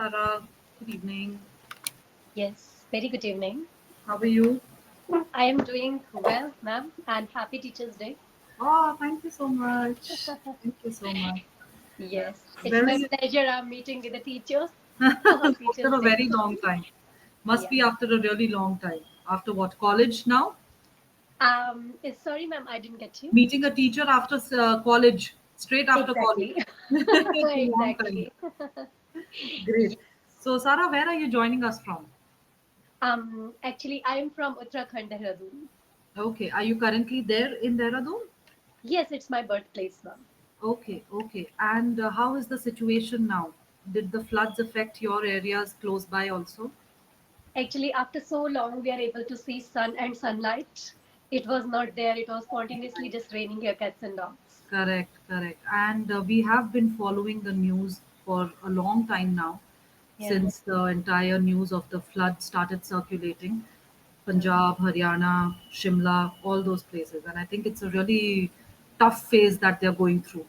Sarah, good evening. Yes, very good evening. How are you? I am doing well, ma'am, and happy Teachers' Day. Oh, thank you so much. Thank you so much. Yes, it's Where are my you? pleasure. I'm meeting with the teachers on After Teachers' a Day. very long time. Must Yeah. be after a really long time. After what? College now? Sorry, ma'am, I didn't get you. Meeting a teacher after college, straight after college. Exactly. It's a long time. Exactly. Great. Ye- So, Sarah, where are you joining us from? Actually, I am from Uttarakhand, Dehradun. Okay. Are you currently there in Dehradun? Yes, it's my birthplace, ma'am. Okay, okay. And how is the situation now? Did the floods affect your areas close by also? Actually, after so long, we are able to see sun and sunlight. It was not there. It was continuously just raining here, cats and dogs. Correct, correct. And we have been following the news for a long time now, Yeah. since the entire news of the flood started circulating. Punjab, Haryana, Shimla, all those places. And I think it's a really tough phase that they're going through.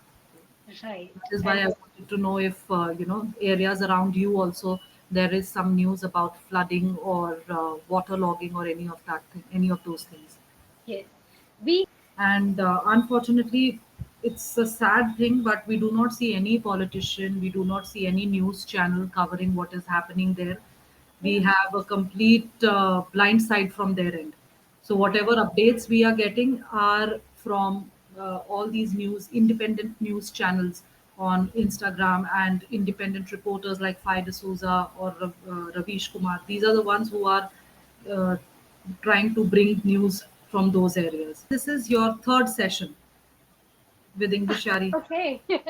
Right. That is why And I wanted to know if, areas around you also, there is some news about flooding or waterlogging or any of that thing, any of those things. yes, we And unfortunately, it's a sad thing, but we do not see any politician, we do not see any news channel covering what is happening there. We yeah, have a complete blind side from their end. So, whatever updates we are getting are from all these independent news channels on Instagram and independent reporters like Fai D'Souza or Ravish Kumar. These are the ones who are uh, trying to bring news from those areas. This is your third session with English Yari. okay. I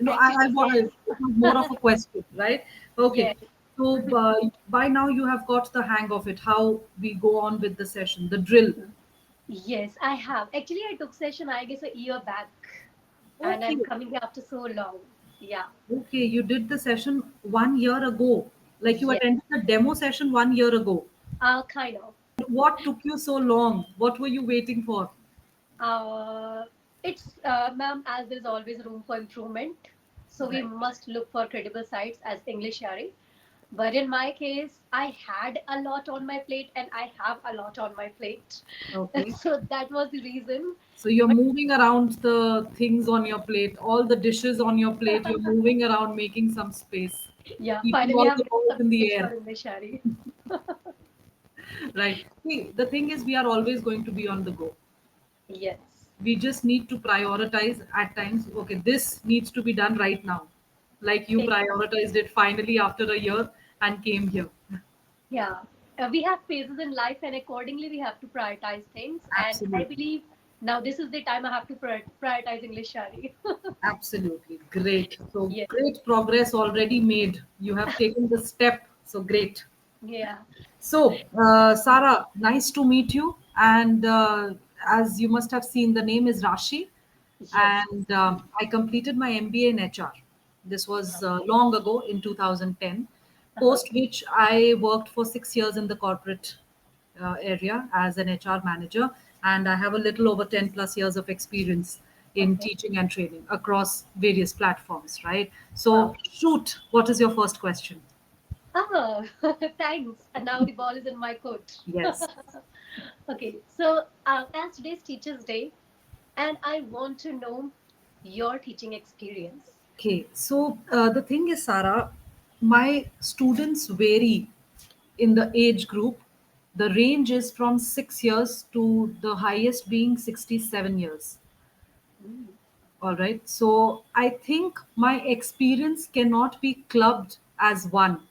Actually, want yes, it was more of a question, right? Okay. yes, So by now you have got the hang of it. How we go on with the session, the drill. yes, I have. Actually, I took session, I guess, a year back, and Okay. I'm coming here after so long. Yeah, Okay. You did the session 1 year ago. Like you yes, attended the demo session 1 year ago. kind of. And what took you so long? What were you waiting for? Uh, ma'am, as there's always room for improvement, so we Right. must look for credible sites as EnglishYaari. But in my case, I had a lot on my plate and I have a lot on my plate. Okay. So that was the reason. So you're But moving around the things on your plate, all the dishes on your plate, you're moving around, making some space, yeah, keeping finally all I've the made balls some in the space for air. EnglishYaari. Right. See, the thing is, we are always going to be on the go. Yes. We just need to prioritize at times. Okay, this needs to be done right now. Like you Ex- prioritized it finally after a year and came here. Yeah. We have phases in life and accordingly we have to prioritize things. And I Absolutely. believe now this is the time I have to prioritize EnglishYaari. Absolutely. Great. So Yeah. great progress already made. You have taken the step. So great. Yeah. So, Sarah, nice to meet you. And as you must have seen, the name is Rashi. Yes. And I completed my MBA in HR. This was long ago in 2010, Uh-huh. post which I worked for 6 years in the corporate area as an HR manager. And I have a little over 10 plus years of experience in Okay. teaching and training across various platforms, right? Wow. So, shoot, what is your first question? Oh, thanks. And now the ball is in my court. Yes. Okay. So, as today's Teachers' Day, and I want to know your teaching experience. Okay, so the thing is, Sarah, my students vary in the age group. The range is from 6 years to the highest being 67 years. Mm. All right, so I think my experience cannot be clubbed as one,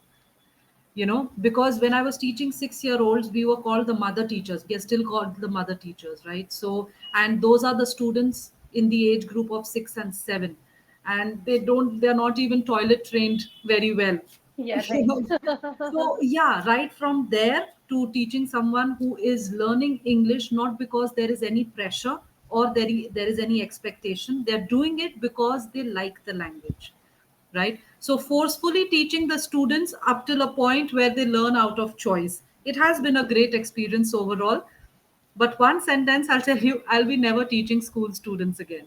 because when I was teaching 6 year olds, we were called the mother teachers. We are still called the mother teachers, right? So, and those are the students in the age group of 6 and 7, and they're not even toilet trained very well. Yeah, You right. know. So, yeah, right from there to teaching someone who is learning English not because there is any pressure or there is any expectation, they're doing it because they like the language, right? So forcefully teaching the students up till a point where they learn out of choice. It has been a great experience overall. But one sentence I'll tell you, I'll be never teaching school students again.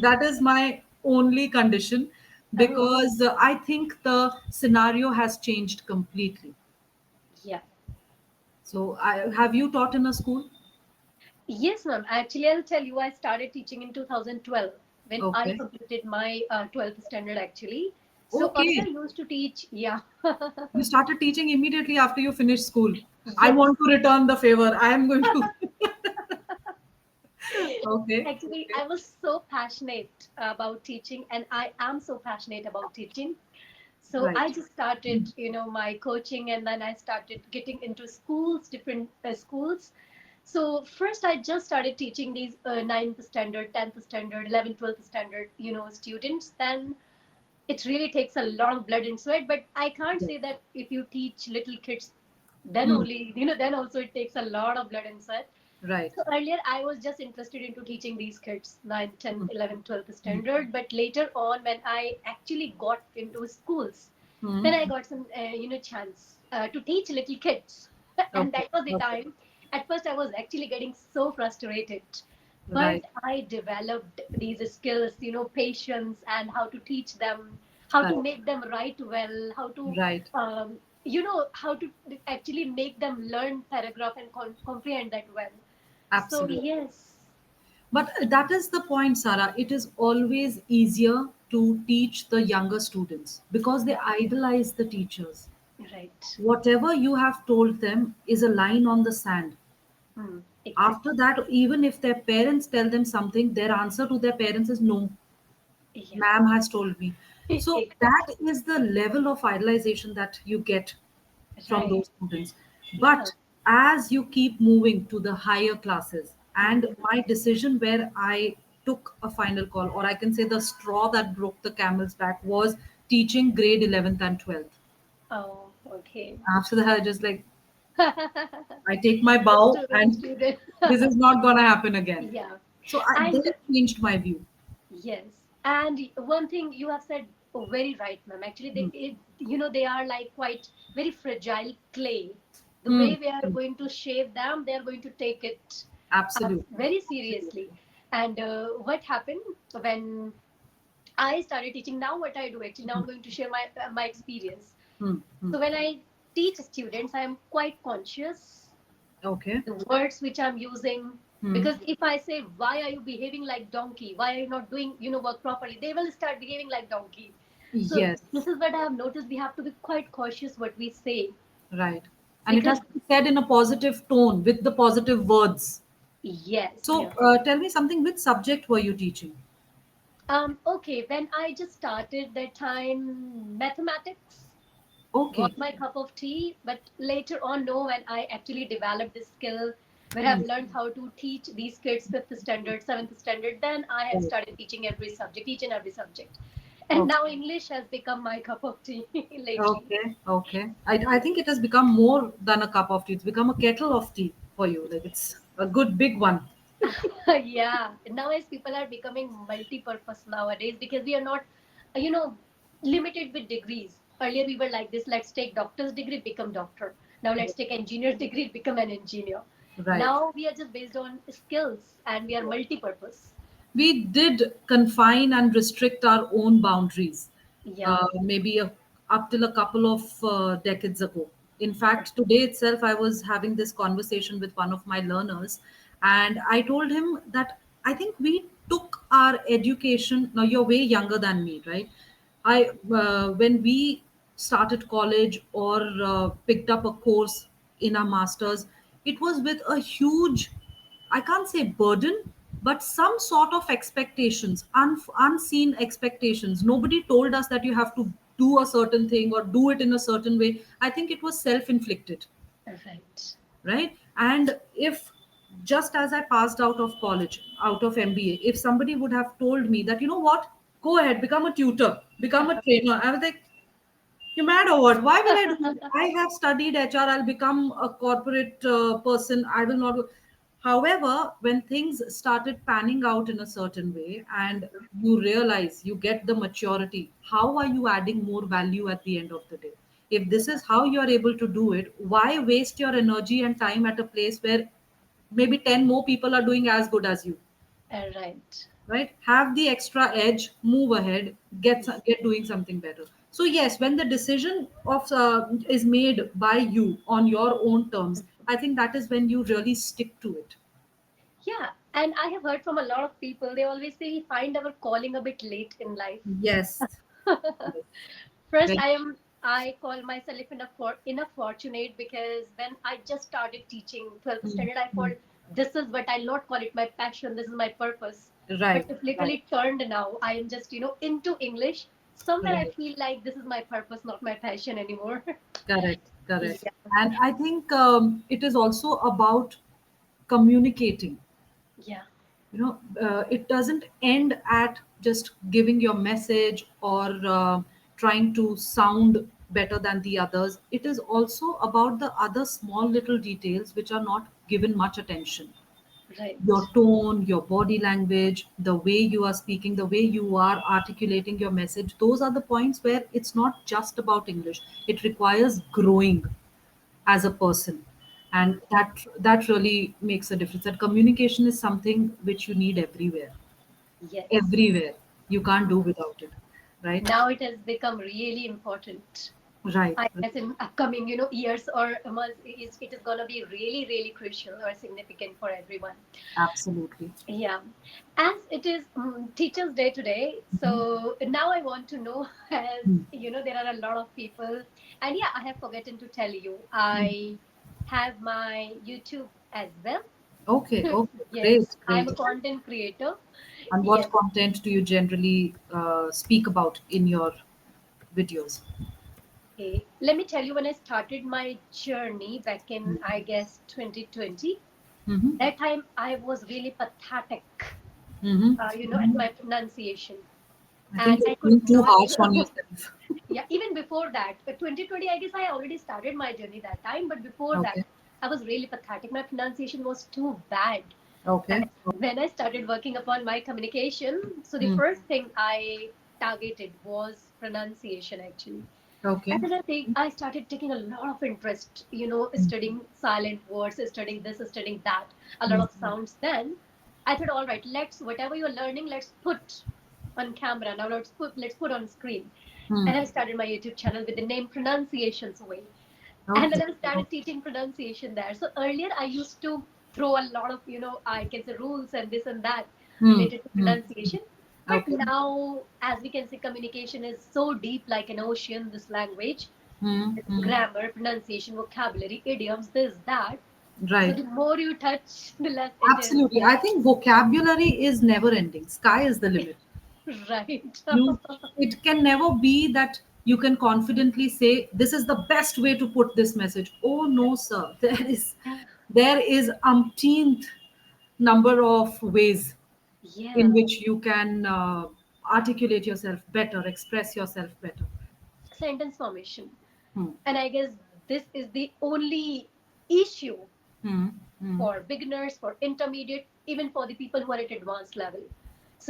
That is my only condition. Oh, because I think the scenario has changed completely. yeah. So, have you taught in a school? Yes, ma'am. Actually, I'll tell you, I started teaching in 2012 when I Okay. completed my 12th standard, actually. So earlier Okay. I used to teach, yeah. You started teaching immediately after you finished school. I Yes. want to return the favor. I am going to. Okay. Actually, Okay. I was so passionate about teaching, and I am so passionate about teaching. So I Right. just started, my coaching, and then I started getting into schools, different schools. So first, I just started teaching these ninth standard, 10th standard, 11th, 12th standard, students. Then it really takes a lot of blood and sweat. But I can't Yes. say that if you teach little kids, then Hmm. only, then also it takes a lot of blood and sweat. Right. So earlier I was just interested into teaching these kids 9, 10, Hmm. 11, 12th Hmm. standard. But later on, when I actually got into schools, then Hmm. I got some, chance to teach little kids. And Okay. that was the Okay. time. At first, I was actually getting so frustrated. But Right. I developed these skills, patience and how to teach them, how to Correct. make them write well, how to, Right. how to actually make them learn paragraph and comprehend that well. So, Absolutely. yes, But that is the point, Sarah. It is always easier to teach the younger students because they yeah, idolize the teachers. right. Whatever you have told them is a line on the sand. After Exactly. that, even if their parents tell them something, their answer to their parents is no, Yeah, ma'am has told me. So that exactly. is the level of idolization that you get from Right. those students. Yeah. But as you keep moving to the higher classes, and Mhm. my decision where I took a final call, or I can say the straw that broke the camel's back, was teaching grade 11th and 12th. Oh, okay. After that, I just like, I take my bow, Understood, and understood. this is not going to happen again. Yeah. So they And changed my view. yes, and one thing you have said very right, ma'am. Actually, Hmm. they are like quite very fragile clay. The Hmm. way we are Hmm. going to shape them, they are going to take it Absolutely. very Absolutely. seriously. And what happened when I started teaching? Now, what I do actually, now Hmm. I'm going to share my experience. Hmm. Hmm. So when I teach students, I am quite conscious Okay. the words which I'm using. Hmm. Because if I say, why are you behaving like donkey? Why are you not doing, work properly? They will start behaving like donkey. So Yes. this is what I have noticed. We have to be quite cautious what we say. Right. And it has Because to be said in a positive tone with the positive words. yes, So, yeah. tell me something, which subject were you teaching? Okay, when I just started that time, mathematics was Okay. my cup of tea. But later on, no, when I actually developed this skill, where Hmm. I've learned how to teach these kids fifth standard, seventh standard, then I have Right. started teaching every subject, each and every subject. And Okay. now English has become my cup of tea lately. Okay. Okay. I think it has become more than a cup of tea. It's become a kettle of tea for you. Like it's a good big one. Yeah, nowadays people are becoming multi-purpose nowadays because we are not, you know, limited with degrees. Earlier we were like this: let's take doctor's degree, become doctor. Now let's take engineer's degree, become an engineer. Right. Now we are just based on skills and we are multi-purpose. We did confine and restrict our own boundaries, Yeah. maybe up till a couple of decades ago. In fact, today itself, I was having this conversation with one of my learners, and I told him that I think we took our education. Now, you're way younger than me, right? When we started college or picked up a course in our masters, it was with a huge, I can't say burden, but some sort of expectations, unseen expectations. Nobody told us that you have to do a certain thing or do it in a certain way. I think it was self inflicted, Right. right? And if just as I passed out of college, out of MBA, if somebody would have told me that, you know what, go ahead, become a tutor, become a trainer, I was like, you mad or what? Why will I do it? I have studied HR. I'll become a corporate person. I will not. However, when things started panning out in a certain way and you realize you get the maturity, how are you adding more value at the end of the day? If this is how you are able to do it, why waste your energy and time at a place where maybe 10 more people are doing as good as you? Right. right? Have the extra edge, move ahead, Yes. get doing something better. So yes, when the decision of is made by you on your own terms, I think that is when you really stick to it. Yeah, and I have heard from a lot of people, they always say we find our calling a bit late in life. Yes, yes. First, Very, I call myself enough fortunate because when I just started teaching 12th mm, standard, I mm. thought this is what I'll not call it my passion, this is my purpose. But Right, it's right, literally turned now. I am just, into English. Somewhere I right. feel like this is my purpose, not my passion anymore. Correct, correct. Yeah, And I think it is also about communicating. yeah, It doesn't end at just giving your message or trying to sound better than the others. It is also about the other small little details which are not given much attention. Your right. tone, your body language, the way you are speaking, the way you are articulating your message, those are the points where it's not just about English. It requires growing as a person, Hmm. and that really makes a difference. That communication is something which you need everywhere. Yes. Everywhere, you can't do without it, right? Now it has become really important. Right, I right. guess in upcoming, years or months, it is gonna be really, really crucial or significant for everyone. Absolutely. Yeah, as it is Teachers' Day today, Mhm. so now I want to know, as Mm. there are a lot of people, and yeah, I have forgotten to tell you, Mm. I have my YouTube as well. Okay, okay, great, Yes, I'm great. a content creator. And what Yes. content do you generally speak about in your videos? Okay. Let me tell you, when I started my journey back in, I guess, 2020, Mm-hmm. that time I was really pathetic, Mm-hmm. at Hmm. my pronunciation. I think And you're I could being too not, harsh on yourself. yeah, even before that, 2020, I guess I already started my journey that time, but before that, Okay, I was really pathetic. My pronunciation was too bad. okay. And when I started working upon my communication, so the Mm. first thing I targeted was pronunciation actually. Okay. And then I started taking a lot of interest, studying silent words, studying this, studying that, a lot Mm. of sounds. Then I thought, all right, whatever you're learning, let's put on camera. Now let's put on screen. Mm. And I started my YouTube channel with the name Pronunciations Way. And Okay. then I started teaching pronunciation there. So earlier I used to throw a lot of, I can say rules and this and that Mm. related to Mm. pronunciation. But Okay. now, as we can see, communication is so deep like an ocean, this language, Mm. Mm. grammar, pronunciation, vocabulary, idioms, this, that. So Right. the more you touch, the less it is. Absolutely. I think vocabulary is never ending. Sky is the limit. Right. You, it can never be that you can confidently say this is the best way to put this message. Oh no, sir. Yeah. There is umpteenth number of ways in Yeah. which you can articulate yourself better, express yourself better. Sentence formation. Hmm. And I guess this is the only issue Hmm. Hmm. for beginners, for intermediate, even for the people who are at advanced level.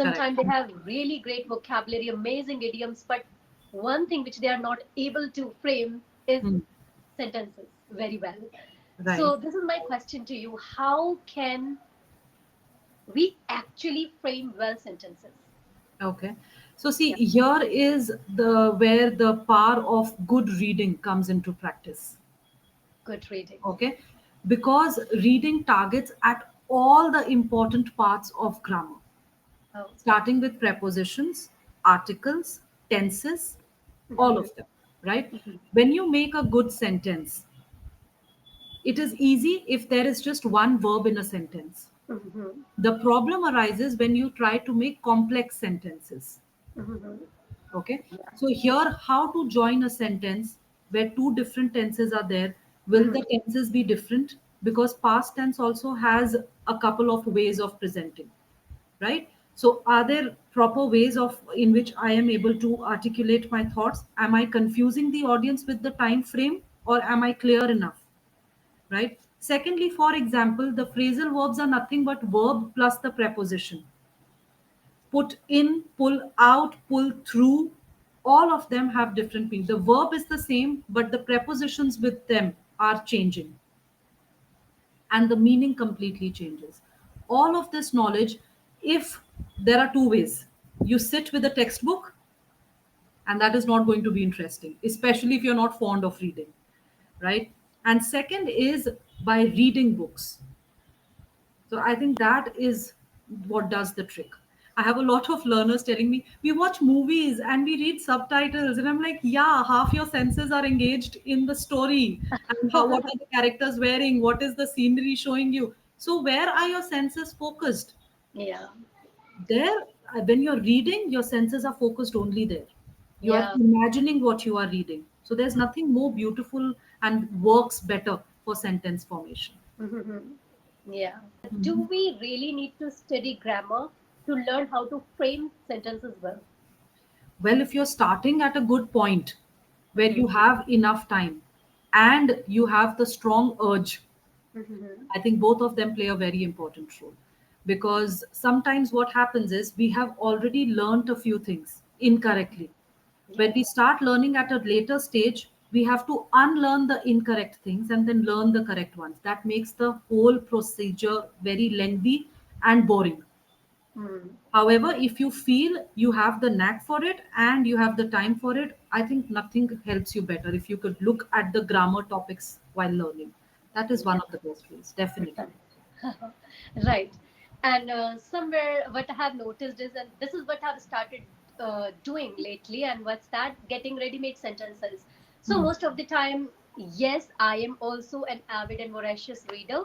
Correct. Sometimes they have really great vocabulary, amazing idioms, but one thing which they are not able to frame is Hmm. sentences very well. Right. So, this is my question to you. How can we actually frame well sentences? Okay. So see, Yeah, here is the where the power of good reading comes into practice. good reading. Okay, because reading targets at all the important parts of grammar, Oh, starting with prepositions, articles, tenses, all mhm, of them, right? mhm, When you make a good sentence, it is easy if there is just one verb in a sentence. mhm, The problem arises when you try to make complex sentences. mhm. Okay. Yeah. So here, how to join a sentence where two different tenses are there? Will Mhm, the tenses be different? Because past tense also has a couple of ways of presenting, right? So are there proper ways of in which I am able to articulate my thoughts? Am I confusing the audience with the time frame, or am I clear enough? Right? Secondly, for example, the phrasal verbs are nothing but verb plus the preposition. Put in, pull out, pull through, all of them have different meanings. The verb is the same, but the prepositions with them are changing, and the meaning completely changes. All of this knowledge, if There are two ways. You sit with a textbook, and that is not going to be interesting, especially if you're not fond of reading, right? And second is by reading books. So I think that is what does the trick. I have a lot of learners telling me, we watch movies and we read subtitles. And I'm like, yeah, half your senses are engaged in the story. And how, what are the characters wearing? What is the scenery showing you? So where are your senses focused? Yeah, There, when you're reading, your senses are focused only there. You are yeah. imagining what you are reading. So there's nothing more beautiful and works better for sentence formation. Yeah. Do we really need to study grammar to learn how to frame sentences well? Well, if you're starting at a good point where Mhm. you have enough time and you have the strong urge, Mhm. I think both of them play a very important role. Because sometimes what happens is we have already learned a few things incorrectly. When Yeah. we start learning at a later stage, we have to unlearn the incorrect things and then learn the correct ones. That makes the whole procedure very lengthy and boring. Hmm. However, if you feel you have the knack for it and you have the time for it, I think nothing helps you better if you could look at the grammar topics while learning. That is one Yeah. of the best ways, definitely. Right. And somewhere what I have noticed is, and this is what I've started doing lately, and what's that? Getting ready-made sentences. So Hmm. most of the time, yes, I am also an avid and voracious reader.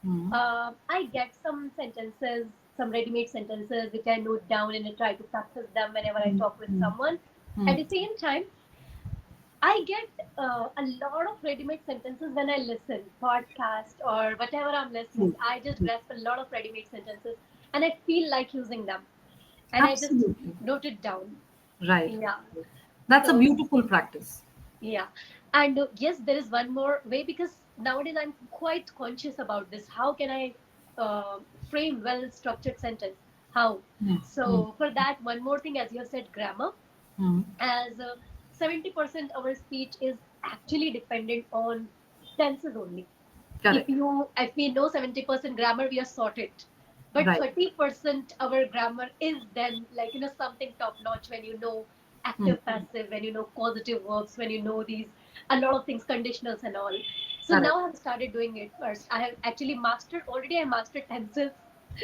Hmm. I get some sentences, some ready-made sentences, which I note down and I try to practice them whenever I Hmm. talk with Hmm. someone. Hmm. At the same time, I get a lot of ready-made sentences when I listen, podcast or whatever I'm listening. True. I just True. grasp a lot of ready-made sentences and I feel like using them. And I just Absolutely. note it down. Right. Yeah. That's a So beautiful practice. yeah. And yes, there is one more way because nowadays I'm quite conscious about this. How can I frame well-structured sentence? How? Hmm. Hmm. So for that, one more thing, as you have said, grammar. Hmm. As 70% our speech is actually dependent on tenses only. If Correct. you, if we know 70% grammar, we are sorted. But Right. 30% our grammar is then like, something top notch when you know Hmm. active, passive, when you know causative verbs, when you know these, a lot of things, conditionals and all. So Correct. now I've started doing it first. I have actually mastered, already I mastered tenses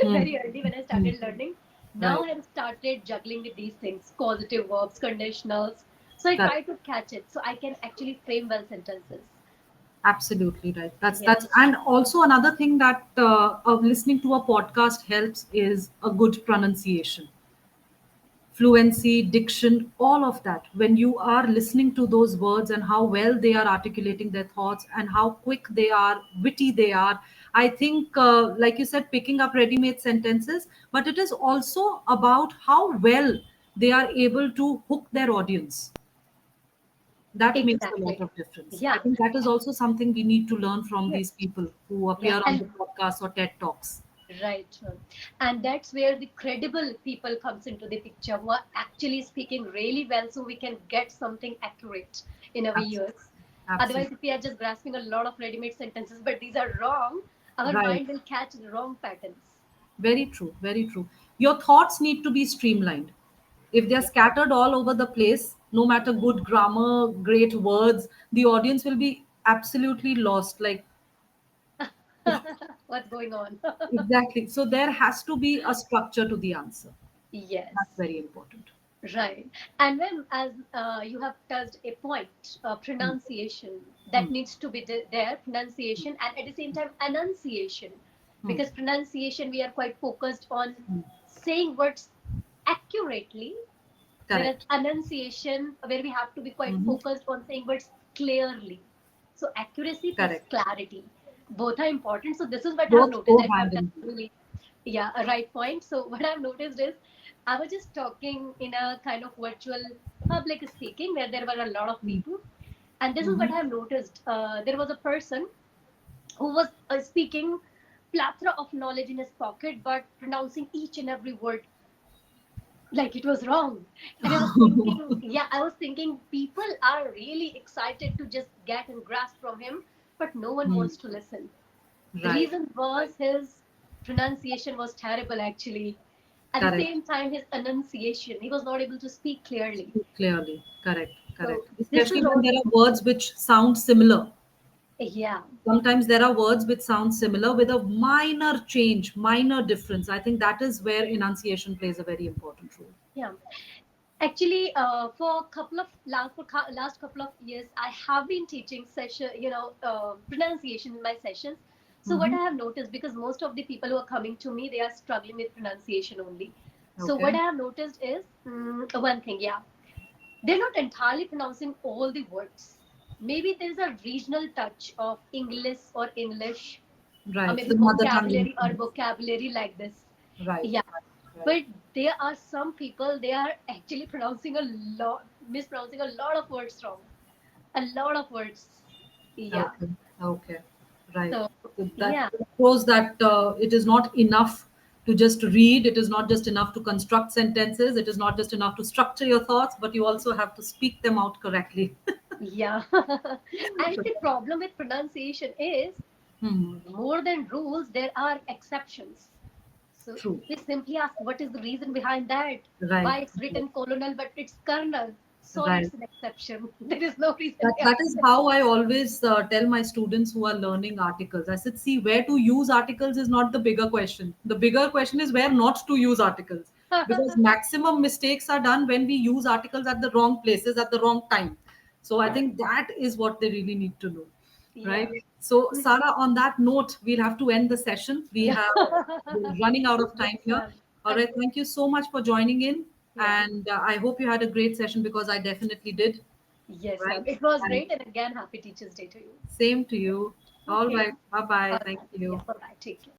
Hmm. very early when I Hmm. started learning. Now Right. I have started juggling with these things, causative verbs, conditionals. So I Correct. try to catch it so I can actually frame well sentences. Absolutely right. Yeah. That's and also another thing that of listening to a podcast helps is a good pronunciation, fluency, diction, all of that. When you are listening to those words and how well they are articulating their thoughts and how quick they are, witty they are, I think, like you said, picking up ready-made sentences, but it is also about how well they are able to hook their audience. That makes a lot Exactly. of difference. I Yeah. think that is also something we need to learn from these Yes. people who Yeah. appear on the And podcast or TED Talks. right. And that's where the credible people comes into the picture who are actually speaking really well so we can get something accurate in our Absolutely. ears. Otherwise, Absolutely. if we are just grasping a lot of ready-made sentences, but these are wrong, our Right. mind will catch the wrong patterns. Very true. Very true. Your thoughts need to be streamlined. If they're Yeah. scattered all over the place, no matter good grammar, great words, the audience will be absolutely lost. Like, What's going on? exactly. So there has to be a structure to the answer. That's Yes. very important. Right. And when, as you have touched a point, Hmm. pronunciation Hmm. that needs to be there, pronunciation, and at the same time, enunciation. Hmm. Because pronunciation, we are quite focused on Hmm. saying words accurately, whereas Correct. enunciation, where we have to be quite Hmm. focused on saying words clearly. So, accuracy plus Correct. clarity, both are important. So, this is what I have Both noticed, go and you hand have in touched hand. really, yeah, a right point. So, what I've noticed is I was just talking in a kind of virtual public speaking where there were a lot of Hmm. people. And this is what Hmm. I have noticed. There was a person who was speaking plethora of knowledge in his pocket, but pronouncing each and every word like it was wrong. And I was thinking, yeah, I was thinking people are really excited to just get and grasp from him, but no one Hmm. wants to listen. The Right. reason was his pronunciation was terrible, actually. At the Correct. same time, his enunciation, he was not able to speak clearly. Speak clearly. Correct. So Correct. this Especially is when there also, are words which sound similar. yeah, Sometimes there are words which sound similar with a minor change, minor difference. I think that is where enunciation plays a very important role. yeah. Actually, for a couple of last couple of years, I have been teaching session, pronunciation in my sessions. So what Hmm. I have noticed, because most of the people who are coming to me, they are struggling with pronunciation only. So what Okay. I have noticed is one thing, yeah, they're not entirely pronouncing all the words. Maybe there's a regional touch of English or English, or Right. maybe The mother tongue vocabulary or influence. vocabulary like this. Right. Yeah, Right. but there are some people, they are actually pronouncing a lot, mispronouncing a lot of words wrong, a lot of words. Yeah. Okay. Okay. Right. So So that yeah, shows that it is not enough to just read. It is not just enough to construct sentences. It is not just enough to structure your thoughts, but you also have to speak them out correctly. yeah. And the problem with pronunciation is, Hmm. more than rules, there are exceptions. So True. they simply ask, what is the reason behind that? Right. Why it's written colonel but it's kernel? Sorry, Right. it's an exception. There is no reason That behind is that. how I always tell my students who are learning articles. I said, see, where to use articles is not the bigger question. The bigger question is where not to use articles, because maximum mistakes are done when we use articles at the wrong places at the wrong time. So I think that is what they really need to know, right? Yeah. So Sarah, on that note, we'll have to end the session. Yeah. We're running out of time Yes, here. ma'am. All right, Okay. thank you so much for joining in, Yeah. and I hope you had a great session because I definitely did. Yes, Right. ma'am. It was And great. And again, happy Teachers' Day to you. same to you. All Okay. right. Bye bye. All Thank right. Yeah. you. Bye bye. Take care.